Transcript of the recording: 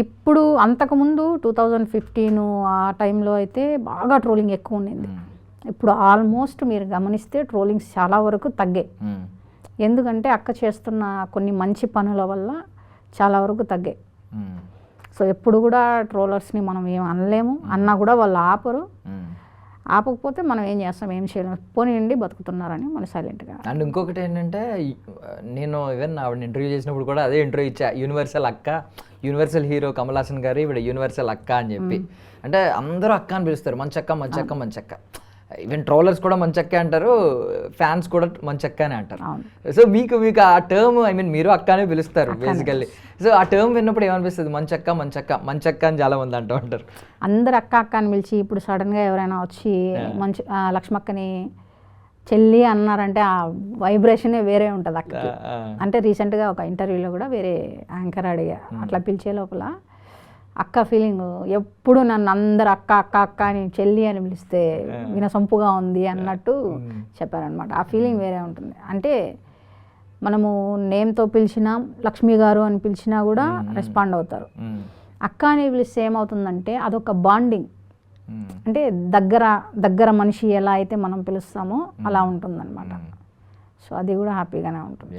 ఇప్పుడు అంతకుముందు 2015 ఆ టైంలో అయితే బాగా ట్రోలింగ్ ఎక్కువ ఉండింది. ఇప్పుడు ఆల్మోస్ట్ మీరు గమనిస్తే ట్రోలింగ్స్ చాలా వరకు తగ్గాయి. ఎందుకంటే అక్క చేస్తున్న కొన్ని మంచి పనుల వల్ల చాలా వరకు తగ్గాయి. సో ఎప్పుడు కూడా ట్రోలర్స్ని మనం ఏం అనలేము, అన్నా కూడా వాళ్ళు ఆపరు. ఆపకపోతే మనం ఏం చేస్తాం, ఏం చేయలేము, పోనీయండి బతుకుతున్నారని మనం సైలెంట్గా. అండ్ ఇంకొకటి ఏంటంటే, నేను ఈవెన్ ఆవిడ ఇంటర్వ్యూ చేసినప్పుడు కూడా అదే ఇంటర్వ్యూ ఇచ్చా, యూనివర్సల్ అక్క, యూనివర్సల్ హీరో కమల్ హాసన్ గారు ఇప్పుడు యూనివర్సల్ అక్క అని చెప్పి. అంటే అందరూ అక్క అని పిలుస్తారు, మంచక్క మంచక్క మంచక్క. ఈవెన్ ట్రోలర్స్ కూడా మంచక్క అంటారు, ఫ్యాన్స్ కూడా మంచక్క అని అంటారు. సో మీకు ఆ టర్మ్, ఐ మీన్ మీరు అక్క అనే పిలుస్తారు బేసికల్లీ. సో ఆ టర్మ్ విన్నప్పుడు ఏమనిపిస్తుంది? మంచక్క మంచక్క మంచక్క అని చాలా మంది అంటూ ఉంటారు. అందరు అక్క అక్క అని పిలిచి ఇప్పుడు సడన్గా ఎవరైనా వచ్చి మంచి లక్ష్మక్కని చెల్లి అన్నారంటే ఆ వైబ్రేషనే వేరే ఉంటుంది అక్కకి. అంటే రీసెంట్గా ఒక ఇంటర్వ్యూలో కూడా వేరే యాంకర్ అడిగా, అట్లా పిలిచే లోపల అక్క ఫీలింగ్ ఎప్పుడు నన్ను అందరు అక్క అక్క అక్క అని చెల్లి అని పిలిస్తే వినసొంపుగా ఉంది అన్నట్టు చెప్పారనమాట. ఆ ఫీలింగ్ వేరే ఉంటుంది. అంటే మనము నేమ్తో పిలిచినా, లక్ష్మి గారు అని పిలిచినా కూడా రెస్పాండ్ అవుతారు. అక్క అని పిలిస్తే ఏమవుతుందంటే అదొక బాండింగ్. అంటే దగ్గర మనిషి ఎలా అయితే మనం పిలుస్తామో అలా ఉంటుందన్నమాట. సో అది కూడా హ్యాపీగానే ఉంటుంది.